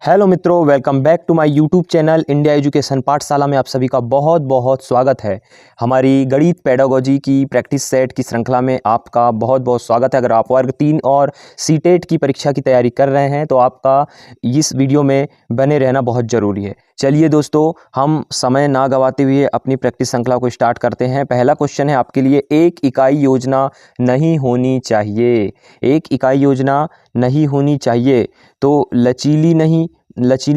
Hello मित्रों, welcome back to my YouTube channel India education Pathshala में आप सभी का बहुत बहुत स्वागत है। हमारी गणित पेडागोजी की प्रैक्टिस सेट की श्रृंखला में आपका बहुत बहुत स्वागत है। अगर आप वर्ग 3 और सीटेट की परीक्षा की तैयारी कर रहे हैं तो आपका इस वीडियो में बने रहना बहुत ज़रूरी है। चलिए दोस्तों, हम समय ना गवाते हुए अपनी प्रैक्टिस श्रृंखला को स्टार्ट करते हैं। पहला क्वेश्चन है आपके लिए, एक इकाई योजना नहीं होनी चाहिए। एक इकाई योजना नहीं होनी चाहिए तो लचीली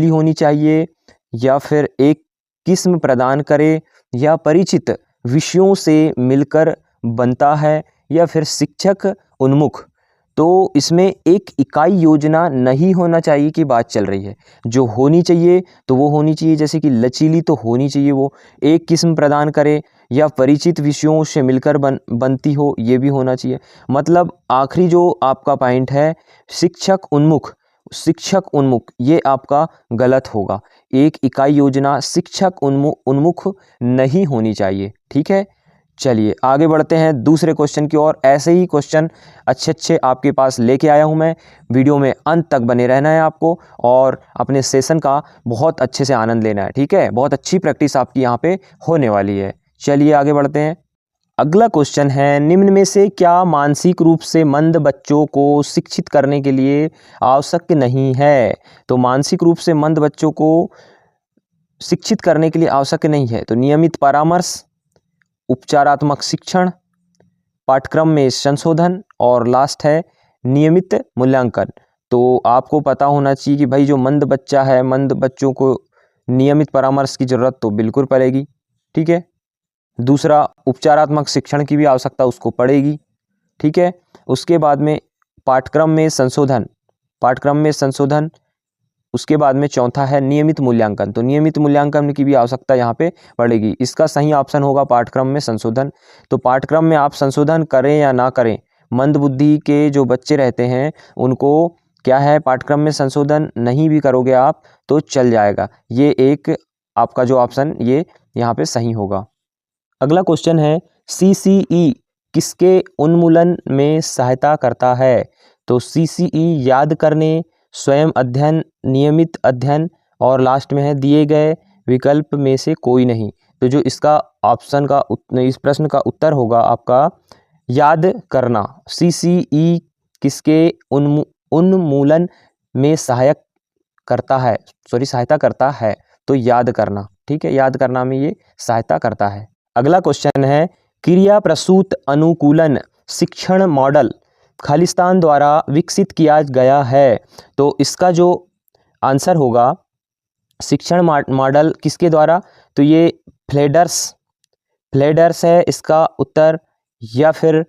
होनी चाहिए, या फिर एक किस्म प्रदान करे, या परिचित विषयों से मिलकर बनता है, या फिर शिक्षक उन्मुख। तो इसमें एक इकाई योजना नहीं होना चाहिए की बात चल रही है। जो होनी चाहिए तो वो होनी चाहिए, जैसे कि लचीली तो होनी चाहिए, वो एक किस्म प्रदान करे या परिचित विषयों से मिलकर बनती हो, ये भी होना चाहिए। मतलब आखिरी जो आपका पॉइंट है शिक्षक उन्मुख, ये आपका गलत होगा। एक इकाई योजना शिक्षक उन्मुख नहीं होनी चाहिए। ठीक है, चलिए आगे बढ़ते हैं दूसरे क्वेश्चन की ओर। ऐसे ही क्वेश्चन अच्छे आपके पास लेके आया हूं मैं। वीडियो में अंत तक बने रहना है आपको और अपने सेशन का बहुत अच्छे से आनंद लेना है। ठीक है, बहुत अच्छी प्रैक्टिस आपकी यहाँ पे होने वाली है। चलिए आगे बढ़ते हैं। अगला क्वेश्चन है, निम्न में से क्या मानसिक रूप से मंद बच्चों को शिक्षित करने के लिए आवश्यक नहीं है? तो मानसिक रूप से मंद बच्चों को शिक्षित करने के लिए आवश्यक नहीं है तो नियमित परामर्श, उपचारात्मक शिक्षण, पाठ्यक्रम में संशोधन, और लास्ट है नियमित मूल्यांकन। तो आपको पता होना चाहिए कि भाई जो मंद बच्चा है, मंद बच्चों को नियमित परामर्श की ज़रूरत तो बिल्कुल पड़ेगी। ठीक है, दूसरा उपचारात्मक शिक्षण की भी आवश्यकता उसको पड़ेगी। ठीक है, उसके बाद में पाठ्यक्रम में संशोधन, उसके बाद में चौथा है नियमित मूल्यांकन। तो नियमित मूल्यांकन की भी आवश्यकता यहाँ पे पड़ेगी। इसका सही ऑप्शन होगा पाठ्यक्रम में संशोधन। तो पाठ्यक्रम में आप संशोधन करें या ना करें, मंद बुद्धि के जो बच्चे रहते हैं उनको क्या है, पाठ्यक्रम में संशोधन नहीं भी करोगे आप तो चल जाएगा। ये एक आपका जो ऑप्शन ये यहाँ पे सही होगा। अगला क्वेश्चन है, CCE किसके उन्मूलन में सहायता करता है? तो CCE याद करने, स्वयं अध्ययन, नियमित अध्ययन, और लास्ट में है दिए गए विकल्प में से कोई नहीं। तो जो इसका ऑप्शन का इस प्रश्न का उत्तर होगा आपका याद करना। CCE किसके उन्मूलन में सहायता करता है तो याद करना। ठीक है, याद करना में ये सहायता करता है। अगला क्वेश्चन है, क्रिया प्रसूत अनुकूलन शिक्षण मॉडल खालिस्तान द्वारा विकसित किया गया है। तो इसका जो आंसर होगा शिक्षण मॉडल किसके द्वारा, तो ये फ्लेडर्स है इसका उत्तर, या फिर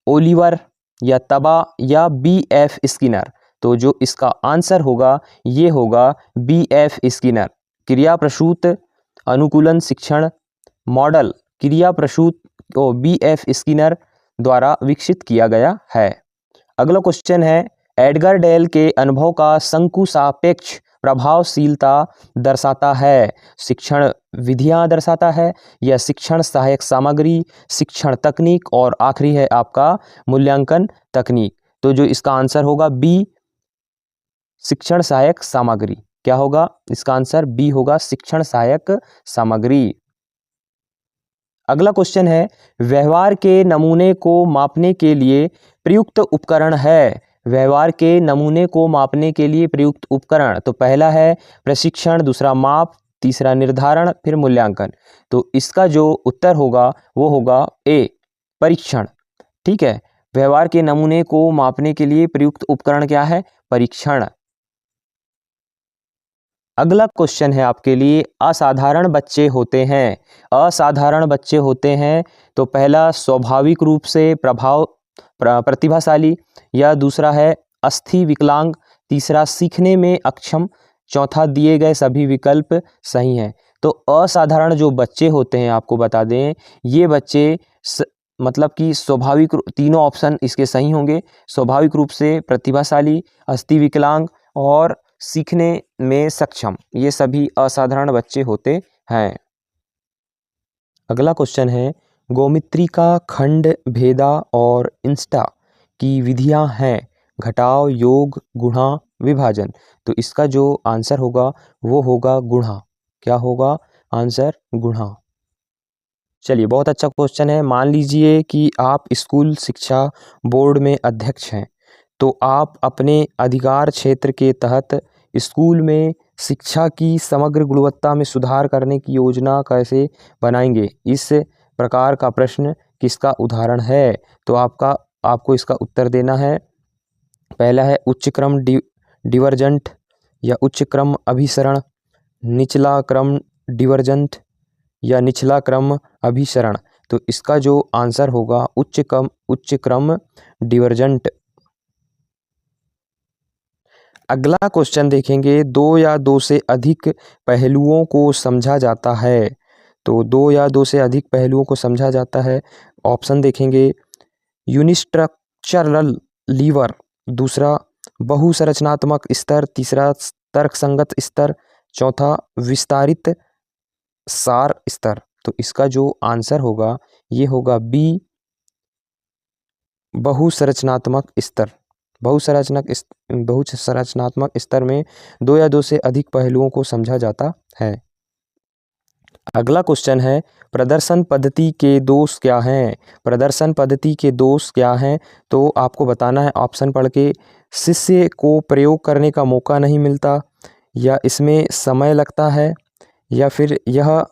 ओलिवर, या तबा, या BF स्किनर। तो जो इसका आंसर होगा ये होगा BF स्किनर। क्रिया प्रसूत अनुकूलन शिक्षण मॉडल BF स्किनर द्वारा विकसित किया गया है। अगला क्वेश्चन है, एडगर डेल के अनुभव का शंकु सापेक्ष प्रभावशीलता दर्शाता है? शिक्षण विधियां दर्शाता है, या शिक्षण सहायक सामग्री, शिक्षण तकनीक, और आखिरी है आपका मूल्यांकन तकनीक। तो जो इसका आंसर होगा B, शिक्षण सहायक सामग्री। क्या होगा इसका आंसर? B होगा, शिक्षण सहायक सामग्री। अगला क्वेश्चन है, व्यवहार के नमूने को मापने के लिए प्रयुक्त उपकरण है? व्यवहार के नमूने को मापने के लिए प्रयुक्त उपकरण, तो पहला है प्रशिक्षण, दूसरा माप, तीसरा निर्धारण, फिर मूल्यांकन। तो इसका जो उत्तर होगा वो होगा A, परीक्षण। ठीक है, व्यवहार के नमूने को मापने के लिए प्रयुक्त उपकरण क्या है? परीक्षण। अगला क्वेश्चन है आपके लिए, असाधारण बच्चे होते हैं तो पहला स्वाभाविक रूप से प्रतिभाशाली, या दूसरा है अस्थि विकलांग, तीसरा सीखने में अक्षम, चौथा दिए गए सभी विकल्प सही हैं। तो असाधारण जो बच्चे होते हैं आपको बता दें, ये बच्चे मतलब कि तीनों ऑप्शन इसके सही होंगे। स्वाभाविक रूप से प्रतिभाशाली, अस्थि विकलांग और सीखने में सक्षम, ये सभी असाधारण बच्चे होते हैं। अगला क्वेश्चन है, गोमित्रिका, खंड भेदा और इंस्टा की विधियां हैं घटाव, योग, गुणा, विभाजन। तो इसका जो आंसर होगा वो होगा गुणा। क्या होगा आंसर? गुणा। चलिए, बहुत अच्छा क्वेश्चन है। मान लीजिए कि आप स्कूल शिक्षा बोर्ड में अध्यक्ष हैं, तो आप अपने अधिकार क्षेत्र के तहत स्कूल में शिक्षा की समग्र गुणवत्ता में सुधार करने की योजना कैसे बनाएंगे? इस प्रकार का प्रश्न किसका उदाहरण है? तो आपको इसका उत्तर देना है। पहला है उच्च क्रम डिवर्जेंट या उच्च क्रम अभिसरण, निचला क्रम डिवर्जेंट या निचला क्रम अभिसरण। तो इसका जो आंसर होगा उच्च क्रम डिवर्जेंट। अगला क्वेश्चन देखेंगे, दो या दो से अधिक पहलुओं को समझा जाता है। तो दो या दो से अधिक पहलुओं को समझा जाता है। ऑप्शन देखेंगे, यूनिस्ट्रक्चरल लीवर, दूसरा बहुसंरचनात्मक स्तर, तीसरा तर्कसंगत स्तर, चौथा विस्तारित सार स्तर। तो इसका जो आंसर होगा ये होगा बी, बहुसंरचनात्मक स्तर। बहुसंरचनात्मक स्तर में दो या दो से अधिक पहलुओं को समझा जाता है। अगला क्वेश्चन है, प्रदर्शन पद्धति के दोष क्या हैं? प्रदर्शन पद्धति के दोष क्या हैं? तो आपको बताना है ऑप्शन पढ़ के। शिष्य को प्रयोग करने का मौका नहीं मिलता, या इसमें समय लगता है, या फिर यह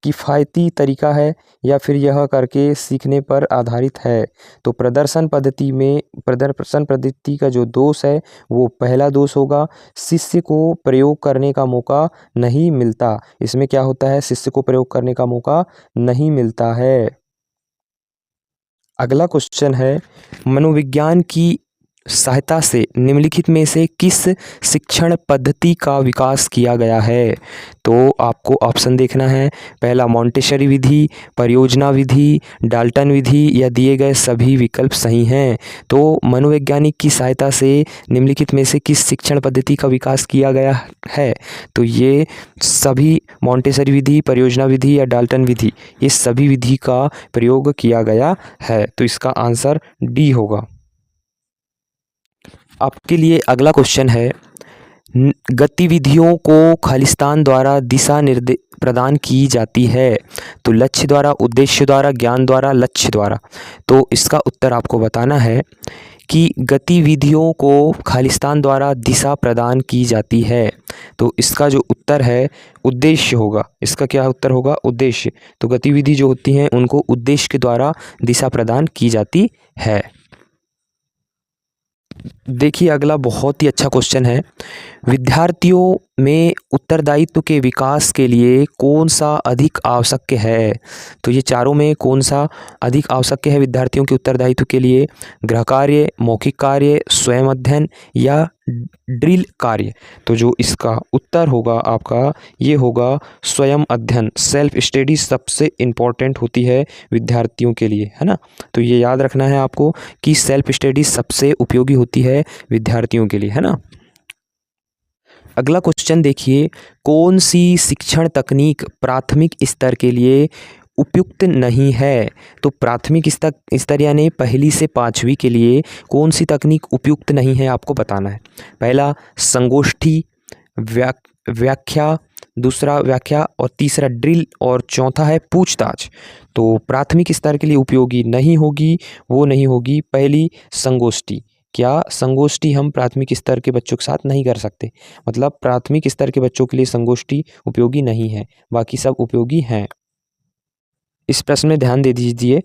किफ़ायती तरीका है, या फिर यह करके सीखने पर आधारित है। तो प्रदर्शन पद्धति का जो दोष है वो पहला दोष होगा, शिष्य को प्रयोग करने का मौका नहीं मिलता। इसमें क्या होता है? शिष्य को प्रयोग करने का मौका नहीं मिलता है। अगला क्वेश्चन है, मनोविज्ञान की सहायता से निम्नलिखित में से किस शिक्षण पद्धति का विकास किया गया है? तो आपको ऑप्शन देखना है। पहला मॉन्टेसरी विधि, परियोजना विधि, डाल्टन विधि, या दिए गए सभी विकल्प सही हैं। तो मनोवैज्ञानिक की सहायता से निम्नलिखित में से किस शिक्षण पद्धति का विकास किया गया है? तो ये सभी मॉन्टेसरी विधि, परियोजना विधि या डाल्टन विधि, ये सभी विधि का प्रयोग किया गया है। तो इसका आंसर डी होगा। आपके लिए अगला क्वेश्चन है, गतिविधियों को खालिस्तान द्वारा दिशा निर्देश प्रदान की जाती है। तो लक्ष्य द्वारा, उद्देश्य द्वारा, ज्ञान द्वारा, लक्ष्य द्वारा। तो इसका उत्तर आपको बताना है कि गतिविधियों को खालिस्तान द्वारा दिशा प्रदान की जाती है। तो इसका जो उत्तर है उद्देश्य होगा। इसका क्या उत्तर होगा? उद्देश्य। तो गतिविधि जो होती हैं उनको उद्देश्य के द्वारा दिशा प्रदान की जाती है। देखिए, अगला बहुत ही अच्छा क्वेश्चन है, विद्यार्थियों में उत्तरदायित्व के विकास के लिए कौन सा अधिक आवश्यक है? तो ये चारों में कौन सा अधिक आवश्यक है विद्यार्थियों के उत्तरदायित्व के लिए? गृह कार्य, मौखिक कार्य, स्वयं अध्ययन या ड्रिल कार्य? तो जो इसका उत्तर होगा आपका ये होगा स्वयं अध्ययन। सेल्फ स्टडी सबसे इम्पोर्टेंट होती है विद्यार्थियों के लिए, है ना। तो ये याद रखना है आपको कि सेल्फ स्टडी सबसे उपयोगी होती है विद्यार्थियों के लिए, है ना। अगला क्वेश्चन देखिए, कौन सी शिक्षण तकनीक प्राथमिक स्तर के लिए उपयुक्त नहीं है? तो प्राथमिक स्तर यानी पहली से पाँचवीं के लिए कौन सी तकनीक उपयुक्त नहीं है आपको बताना है। पहला संगोष्ठी, व्याख्या, दूसरा व्याख्या, और तीसरा ड्रिल, और चौथा है पूछताछ। तो प्राथमिक स्तर के लिए उपयोगी नहीं होगी, वो नहीं होगी पहली संगोष्ठी। क्या संगोष्ठी हम प्राथमिक स्तर के बच्चों के साथ नहीं कर सकते? मतलब प्राथमिक स्तर के बच्चों के लिए संगोष्ठी उपयोगी नहीं है, बाकी सब उपयोगी हैं। इस प्रश्न में ध्यान दे दीजिए,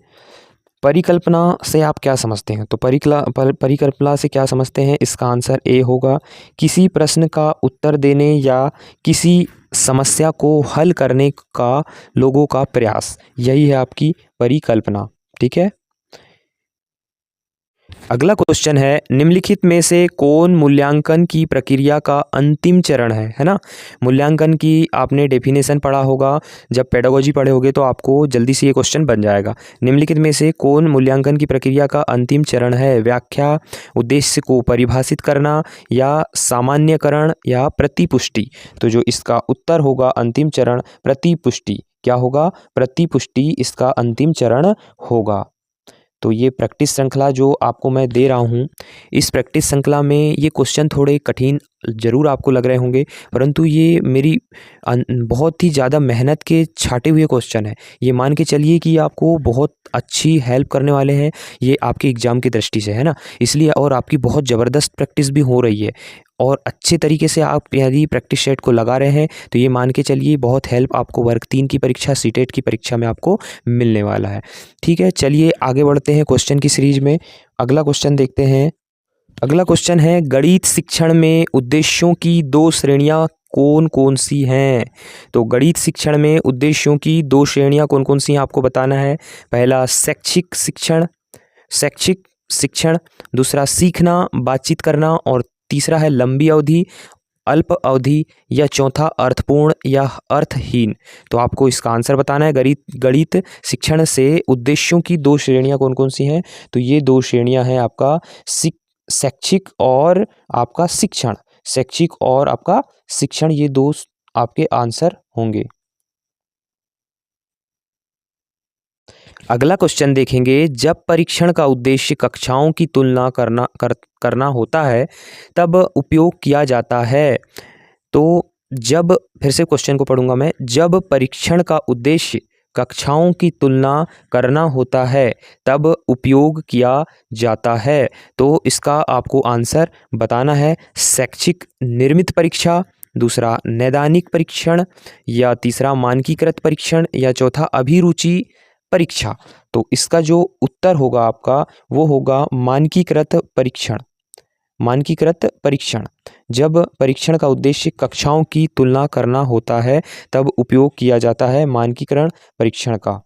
परिकल्पना से आप क्या समझते हैं? तो परिकल्पना से क्या समझते हैं? इसका आंसर ए होगा, किसी प्रश्न का उत्तर देने या किसी समस्या को हल करने का लोगों का प्रयास, यही है आपकी परिकल्पना। ठीक है। अगला क्वेश्चन है, निम्नलिखित में से कौन मूल्यांकन की प्रक्रिया का अंतिम चरण है ना। मूल्यांकन की आपने डेफिनेशन पढ़ा होगा, जब पेडागोजी पढ़े होगे तो आपको जल्दी से ये क्वेश्चन बन जाएगा। निम्नलिखित में से कौन मूल्यांकन की प्रक्रिया का अंतिम चरण है? व्याख्या, उद्देश्य को परिभाषित करना, या सामान्यकरण, या प्रतिपुष्टि। तो जो इसका उत्तर होगा अंतिम चरण प्रतिपुष्टि। क्या होगा? प्रतिपुष्टि इसका अंतिम चरण होगा। तो ये प्रैक्टिस श्रृंखला जो आपको मैं दे रहा हूँ, इस प्रैक्टिस श्रृंखला में ये क्वेश्चन थोड़े कठिन ज़रूर आपको लग रहे होंगे, परंतु ये मेरी बहुत ही ज़्यादा मेहनत के छाटे हुए क्वेश्चन हैं। ये मान के चलिए कि आपको बहुत अच्छी हेल्प करने वाले हैं ये आपके एग्ज़ाम की दृष्टि से, है ना? इसलिए और आपकी बहुत ज़बरदस्त प्रैक्टिस भी हो रही है और अच्छे तरीके से आप यदि प्रैक्टिस सेट को लगा रहे हैं तो ये मान के चलिए बहुत हेल्प आपको वर्ग 3 की परीक्षा, सीटेट की परीक्षा में आपको मिलने वाला है। ठीक है, चलिए आगे बढ़ते हैं क्वेश्चन की सीरीज में। अगला क्वेश्चन देखते हैं। अगला क्वेश्चन है, गणित शिक्षण में उद्देश्यों की 2 श्रेणियां कौन कौन सी हैं? तो गणित शिक्षण में उद्देश्यों की 2 श्रेणियां कौन कौन सी हैं आपको बताना है। पहला शैक्षिक शिक्षण, दूसरा सीखना, बातचीत करना और तीसरा है लंबी अवधि, अल्प अवधि या चौथा अर्थपूर्ण या अर्थहीन। तो आपको इसका आंसर बताना है। गणित शिक्षण से उद्देश्यों की 2 श्रेणियां कौन कौन सी हैं? तो ये 2 श्रेणियां हैं आपका शैक्षिक और आपका शिक्षण। शैक्षिक और आपका शिक्षण, ये 2 आपके आंसर होंगे। अगला क्वेश्चन देखेंगे, जब परीक्षण का उद्देश्य कक्षाओं की तुलना करना होता है तब उपयोग किया जाता है। तो जब, फिर से क्वेश्चन को पढ़ूंगा मैं, जब परीक्षण का उद्देश्य कक्षाओं की तुलना करना होता है तब उपयोग किया जाता है। तो इसका आपको आंसर बताना है। शैक्षिक निर्मित परीक्षा, दूसरा नैदानिक परीक्षण या तीसरा मानकीकृत परीक्षण या चौथा अभिरुचि परीक्षा। तो इसका जो उत्तर होगा आपका वो होगा मानकीकृत परीक्षण। मानकीकृत परीक्षण, जब परीक्षण का उद्देश्य कक्षाओं की तुलना करना होता है तब उपयोग किया जाता है मानकीकरण परीक्षण का।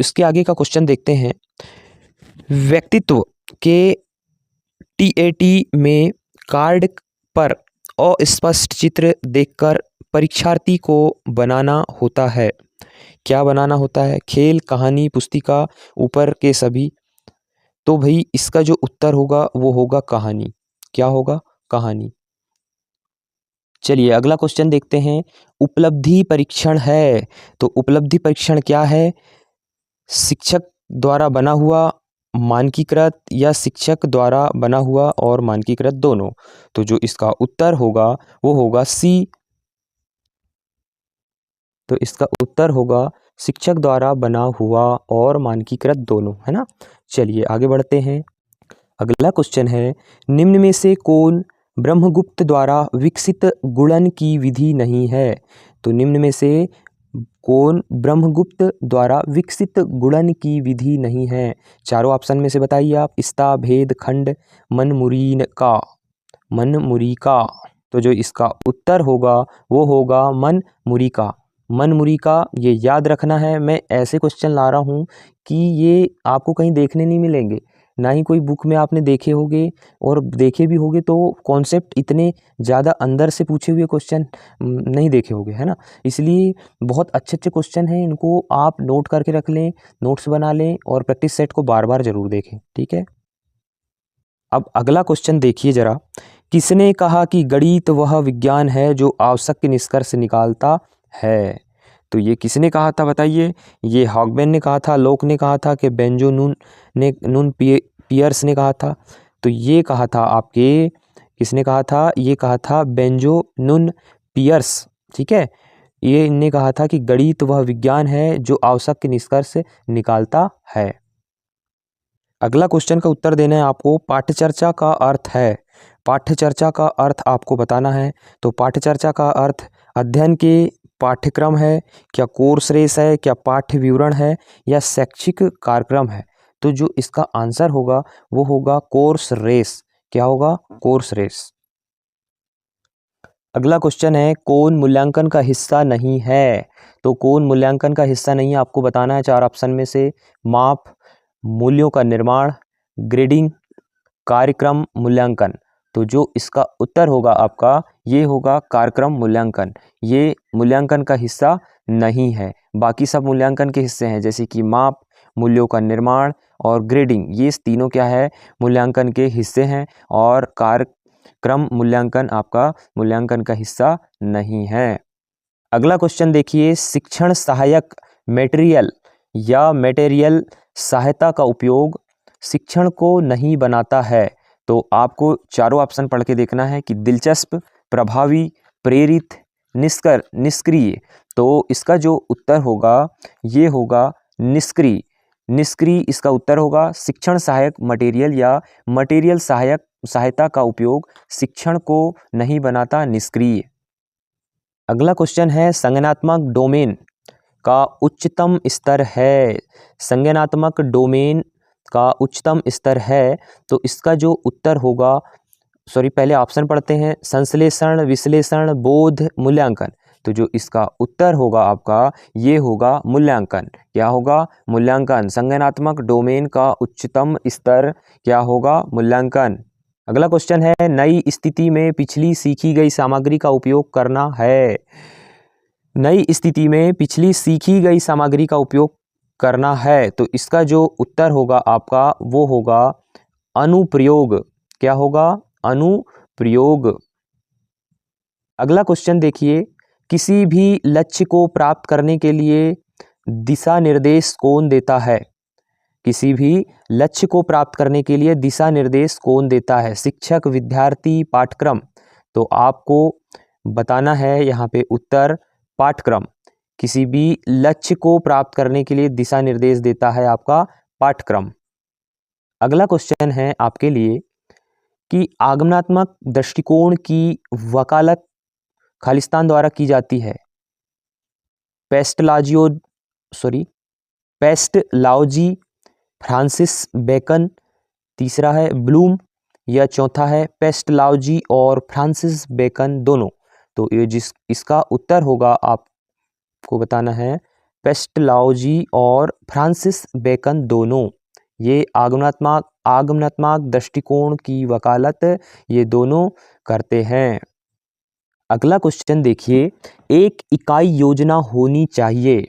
इसके आगे का क्वेश्चन देखते हैं। व्यक्तित्व के टीएटी में कार्ड पर अस्पष्ट चित्र देखकर परीक्षार्थी को बनाना होता है। क्या बनाना होता है? खेल, कहानी, पुस्तिका, ऊपर के सभी। तो भाई इसका जो उत्तर होगा वो होगा कहानी। क्या होगा? कहानी। चलिए अगला क्वेश्चन देखते हैं। उपलब्धि परीक्षण है, तो उपलब्धि परीक्षण क्या है? शिक्षक द्वारा बना हुआ, मानकीकृत या शिक्षक द्वारा बना हुआ और मानकीकृत दोनों। तो जो इसका उत्तर होगा वो होगा सी। तो इसका उत्तर होगा शिक्षक द्वारा बना हुआ और मानकीकृत दोनों, है ना। चलिए आगे बढ़ते हैं। अगला क्वेश्चन है, निम्न में से कौन ब्रह्मगुप्त द्वारा विकसित गुणन की विधि नहीं है? तो निम्न में से कौन ब्रह्मगुप्त द्वारा विकसित गुणन की विधि नहीं है? चारों ऑप्शन में से बताइए आप। स्ता, भेद, खंड, मनमुरिका। तो जो इसका उत्तर होगा वो होगा मनमुरिका। मनमुरिका, ये याद रखना है। मैं ऐसे क्वेश्चन ला रहा हूँ कि ये आपको कहीं देखने नहीं मिलेंगे, ना ही कोई बुक में आपने देखे होंगे, और देखे भी होंगे तो कॉन्सेप्ट इतने ज़्यादा अंदर से पूछे हुए क्वेश्चन नहीं देखे होंगे, है ना। इसलिए बहुत अच्छे अच्छे क्वेश्चन हैं, इनको आप नोट करके रख लें, नोट्स बना लें और प्रैक्टिस सेट को बार बार ज़रूर देखें। ठीक है, अब अगला क्वेश्चन देखिए ज़रा। किसने कहा कि गणित वह विज्ञान है जो आवश्यक निष्कर्ष निकालता है? तो ये किसने कहा था बताइए। ये हॉगमैन ने कहा था, लोक ने कहा था कि बेंजो पियर्स ने कहा था। तो ये कहा था आपके, किसने कहा था? ये कहा था बेंजो नून पियर्स। ठीक है, ये इनने कहा था कि गणित वह विज्ञान है जो आवश्यक निष्कर्ष निकालता है। अगला क्वेश्चन का उत्तर देना है आपको। पाठ्यचर्चा का अर्थ है, पाठ्यचर्चा का अर्थ आपको बताना है। तो पाठ्यचर्चा का अर्थ अध्ययन के पाठ्यक्रम है, क्या कोर्स रेस है, क्या पाठ्य विवरण है या शैक्षिक कार्यक्रम है? तो जो इसका आंसर होगा वो होगा कोर्स रेस। क्या होगा? Course race. अगला क्वेश्चन है, कौन मूल्यांकन का हिस्सा नहीं है? तो कौन मूल्यांकन का हिस्सा नहीं है आपको बताना है। चार ऑप्शन में से माप, मूल्यों का निर्माण, ग्रेडिंग, कार्यक्रम मूल्यांकन। तो जो इसका उत्तर होगा आपका ये होगा कार्यक्रम मूल्यांकन। ये मूल्यांकन का हिस्सा नहीं है। बाकी सब मूल्यांकन के हिस्से हैं, जैसे कि माप, मूल्यों का निर्माण और ग्रेडिंग। ये तीनों क्या है? मूल्यांकन के हिस्से हैं, और कार्यक्रम मूल्यांकन आपका मूल्यांकन का हिस्सा नहीं है। अगला क्वेश्चन देखिए, शिक्षण सहायक मटेरियल या मटेरियल सहायता का उपयोग शिक्षण को नहीं बनाता है। तो आपको चारों ऑप्शन पढ़ के देखना है कि दिलचस्प, प्रभावी, प्रेरित, निष्क्रिय। तो इसका जो उत्तर होगा ये होगा निष्क्रिय। निष्क्रिय इसका उत्तर होगा। शिक्षण सहायक मटेरियल या मटेरियल सहायता का उपयोग शिक्षण को नहीं बनाता, निष्क्रिय। अगला क्वेश्चन है संज्ञानात्मक डोमेन का उच्चतम स्तर है। संज्ञानात्मक डोमेन का उच्चतम स्तर है, तो इसका जो उत्तर होगा, पहले ऑप्शन पढ़ते हैं। संश्लेषण, विश्लेषण, बोध, मूल्यांकन। तो जो इसका उत्तर होगा आपका ये होगा मूल्यांकन। क्या होगा? मूल्यांकन। संज्ञानात्मक डोमेन का उच्चतम स्तर क्या होगा? मूल्यांकन। अगला क्वेश्चन है नई स्थिति में पिछली सीखी गई सामग्री का उपयोग करना है। नई स्थिति में पिछली सीखी गई सामग्री का उपयोग करना है, तो इसका जो उत्तर होगा आपका वो होगा अनुप्रयोग। क्या होगा? अनुप्रयोग। अगला क्वेश्चन देखिए, किसी भी लक्ष्य को प्राप्त करने के लिए दिशा निर्देश कौन देता है? किसी भी लक्ष्य को प्राप्त करने के लिए दिशा निर्देश कौन देता है? शिक्षक, विद्यार्थी, पाठ्यक्रम। तो आपको बताना है यहाँ पे उत्तर पाठ्यक्रम। किसी भी लक्ष्य को प्राप्त करने के लिए दिशा निर्देश देता है आपका पाठ्यक्रम। अगला क्वेश्चन है आपके लिए कि आगमनात्मक दृष्टिकोण की वकालत खालिस्तान द्वारा की जाती है। पेस्टलाउजी, फ्रांसिस बेकन, तीसरा है ब्लूम, या चौथा है पेस्टलाउजी और फ्रांसिस बेकन दोनों। तो ये इसका उत्तर होगा आपको बताना है पेस्टलाउजी और फ्रांसिस बेकन दोनों। ये आगमनात्मक दृष्टिकोण की वकालत ये दोनों करते हैं। अगला क्वेश्चन देखिए, एक इकाई योजना होनी चाहिए।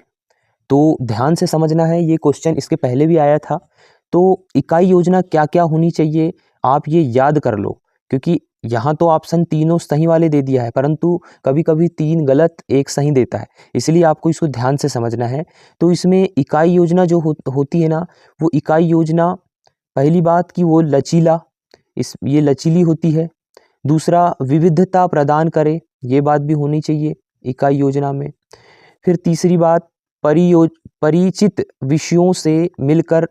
तो ध्यान से समझना है, ये क्वेश्चन इसके पहले भी आया था। तो इकाई योजना क्या क्या होनी चाहिए आप ये याद कर लो, क्योंकि यहाँ तो ऑप्शन तीनों सही वाले दे दिया है, परंतु कभी कभी 3 गलत 1 सही देता है, इसलिए आपको इसको ध्यान से समझना है। तो इसमें इकाई योजना जो होती है ना, वो इकाई योजना, पहली बात कि वो ये लचीली होती है। दूसरा, विविधता प्रदान करे, ये बात भी होनी चाहिए इकाई योजना में। फिर तीसरी बात, परिचित विषयों से मिलकर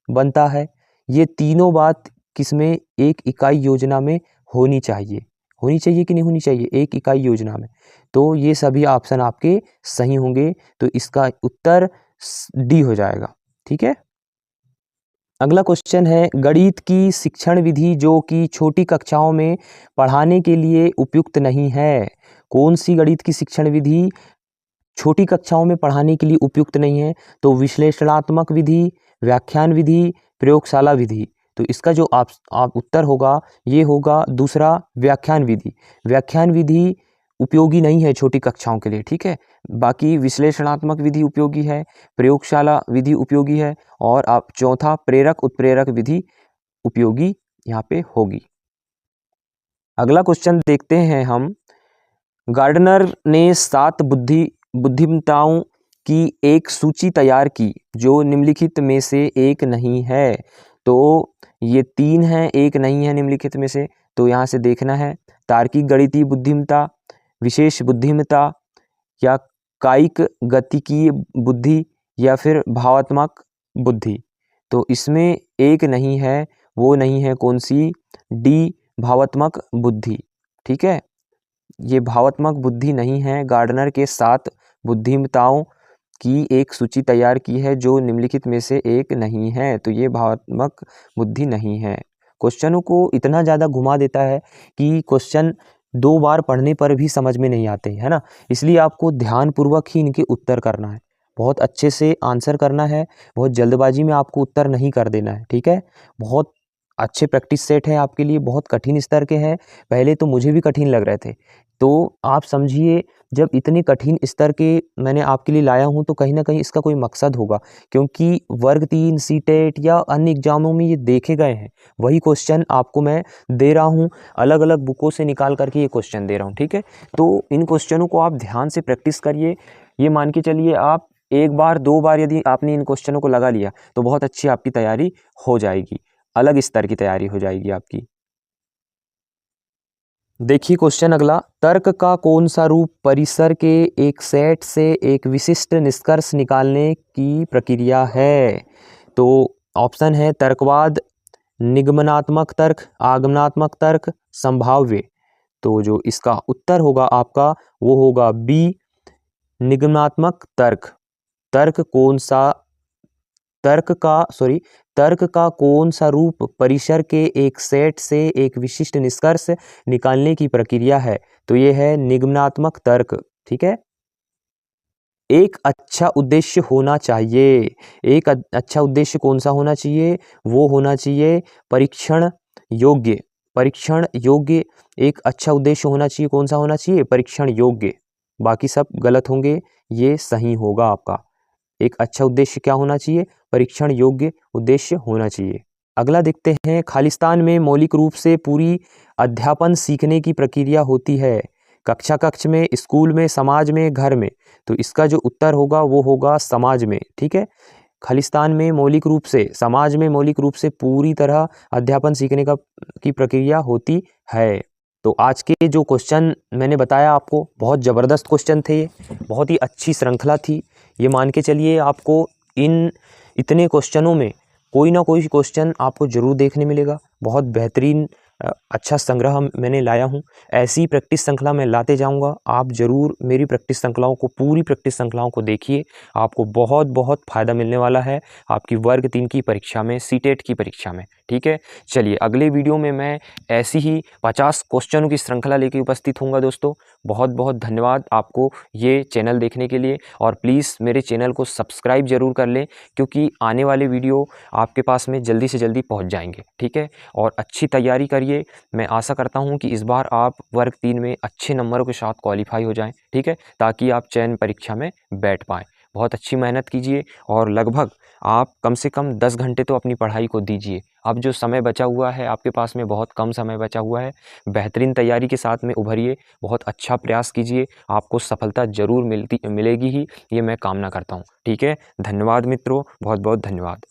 बनता है। ये तीनों बात किसमें? एक इकाई योजना में होनी चाहिए। होनी चाहिए कि नहीं होनी चाहिए एक इकाई योजना में? तो ये सभी ऑप्शन आपके सही होंगे, तो इसका उत्तर डी हो जाएगा। ठीक है। अगला क्वेश्चन है गणित की शिक्षण विधि जो कि छोटी कक्षाओं में पढ़ाने के लिए उपयुक्त नहीं है। कौन सी गणित की शिक्षण विधि छोटी कक्षाओं में पढ़ाने के लिए उपयुक्त नहीं है? तो विश्लेषणात्मक विधि, व्याख्यान विधि, प्रयोगशाला विधि। तो इसका जो आप उत्तर होगा ये होगा दूसरा, व्याख्यान विधि। व्याख्यान विधि उपयोगी नहीं है छोटी कक्षाओं के लिए। ठीक है। बाकी विश्लेषणात्मक विधि उपयोगी है, प्रयोगशाला विधि उपयोगी है, और आप चौथा प्रेरक उत्प्रेरक विधि उपयोगी यहाँ पे होगी। अगला क्वेश्चन देखते हैं हम। गार्डनर ने 7 बुद्धिमत्ताओं की एक सूची तैयार की जो निम्नलिखित में से एक नहीं है। तो ये 3 हैं, एक नहीं है निम्नलिखित में से। तो यहाँ से देखना है, तार्किक गणितीय बुद्धिमत्ता, विशेष बुद्धिमत्ता, या कायिक गतिकीय बुद्धि, या फिर भावात्मक बुद्धि। तो इसमें एक नहीं है, वो नहीं है कौन सी? डी, भावात्मक बुद्धि। ठीक है। ये भावात्मक बुद्धि नहीं है। गार्डनर के 7 बुद्धिमत्ताओं की एक सूची तैयार की है जो निम्नलिखित में से एक नहीं है, तो ये भावात्मक बुद्धि नहीं है। क्वेश्चनों को इतना ज़्यादा घुमा देता है कि क्वेश्चन 2 बार पढ़ने पर भी समझ में नहीं आते, है ना। इसलिए आपको ध्यानपूर्वक ही इनके उत्तर करना है, बहुत अच्छे से आंसर करना है, बहुत जल्दबाजी में आपको उत्तर नहीं कर देना है। ठीक है। बहुत अच्छे प्रैक्टिस सेट है आपके लिए, बहुत कठिन स्तर के हैं। पहले तो मुझे भी कठिन लग रहे थे, तो आप समझिए जब इतने कठिन स्तर के मैंने आपके लिए लाया हूं तो कहीं ना कहीं इसका कोई मकसद होगा, क्योंकि वर्ग 3 सीटेट या अन्य एग्जामों में ये देखे गए हैं। वही क्वेश्चन आपको मैं दे रहा हूं, अलग अलग बुकों से निकाल करके ये क्वेश्चन दे रहा हूं। ठीक है। तो इन क्वेश्चनों को आप ध्यान से प्रैक्टिस करिए। ये मान के चलिए आप एक बार 2 बार यदि आपने इन क्वेश्चनों को लगा लिया तो बहुत अच्छी आपकी तैयारी हो जाएगी, अलग स्तर की तैयारी हो जाएगी आपकी। देखिए क्वेश्चन अगला, तर्क का कौन सा रूप परिसर के एक सेट से एक विशिष्ट निष्कर्ष निकालने की प्रक्रिया है? तो ऑप्शन है तर्कवाद, निगमनात्मक तर्क, आगमनात्मक तर्क, संभाव्य। तो जो इसका उत्तर होगा आपका वो होगा बी, निगमनात्मक तर्क। तर्क कौन सा तर्क का कौन सा रूप परिसर के एक सेट से एक विशिष्ट निष्कर्ष निकालने की प्रक्रिया है? तो ये है निगमनात्मक तर्क। ठीक है। एक अच्छा उद्देश्य होना चाहिए। एक अच्छा उद्देश्य कौन सा होना चाहिए? वो होना चाहिए परीक्षण योग्य। परीक्षण योग्य एक अच्छा उद्देश्य होना चाहिए। कौन सा होना चाहिए? परीक्षण योग्य। बाकी सब गलत होंगे, ये सही होगा आपका। एक अच्छा उद्देश्य क्या होना चाहिए? परीक्षण योग्य उद्देश्य होना चाहिए। अगला देखते हैं, खालिस्तान में मौलिक रूप से पूरी अध्यापन सीखने की प्रक्रिया होती है। कक्षा कक्ष में, स्कूल में, समाज में, घर में। तो इसका जो उत्तर होगा वो होगा समाज में। ठीक है। खालिस्तान में मौलिक रूप से, समाज में मौलिक रूप से पूरी तरह अध्यापन सीखने की प्रक्रिया होती है। तो आज के जो क्वेश्चन मैंने बताया आपको, बहुत ज़बरदस्त क्वेश्चन थे, बहुत ही अच्छी श्रृंखला थी। ये मान के चलिए आपको इतने क्वेश्चनों में कोई ना कोई क्वेश्चन आपको ज़रूर देखने मिलेगा। बहुत बेहतरीन अच्छा संग्रह मैंने लाया हूँ। ऐसी प्रैक्टिस श्रृंखला मैं लाते जाऊँगा। आप ज़रूर मेरी प्रैक्टिस श्रृंखलाओं को, पूरी प्रैक्टिस श्रृंखलाओं को देखिए। आपको बहुत बहुत फ़ायदा मिलने वाला है आपकी वर्ग 3 की परीक्षा में, सीटेट की परीक्षा में। ठीक है। चलिए अगले वीडियो में मैं ऐसी ही 50 क्वेश्चनों की श्रृंखला लेकर उपस्थित होऊंगा दोस्तों। बहुत बहुत धन्यवाद आपको ये चैनल देखने के लिए, और प्लीज़ मेरे चैनल को सब्सक्राइब ज़रूर कर लें, क्योंकि आने वाले वीडियो आपके पास में जल्दी से जल्दी पहुंच जाएंगे। ठीक है। और अच्छी तैयारी करिए। मैं आशा करता हूं कि इस बार आप वर्ग 3 में अच्छे नंबरों के साथ क्वालिफाई हो जाएं। ठीक है, ताकि आप चयन परीक्षा में बैठ पाएँ। बहुत अच्छी मेहनत कीजिए, और लगभग आप कम से कम 10 घंटे तो अपनी पढ़ाई को दीजिए। अब जो समय बचा हुआ है आपके पास में, बहुत कम समय बचा हुआ है। बेहतरीन तैयारी के साथ में उभरिए, बहुत अच्छा प्रयास कीजिए, आपको सफलता ज़रूर मिलेगी ही, ये मैं कामना करता हूँ। ठीक है। धन्यवाद मित्रों, बहुत बहुत धन्यवाद।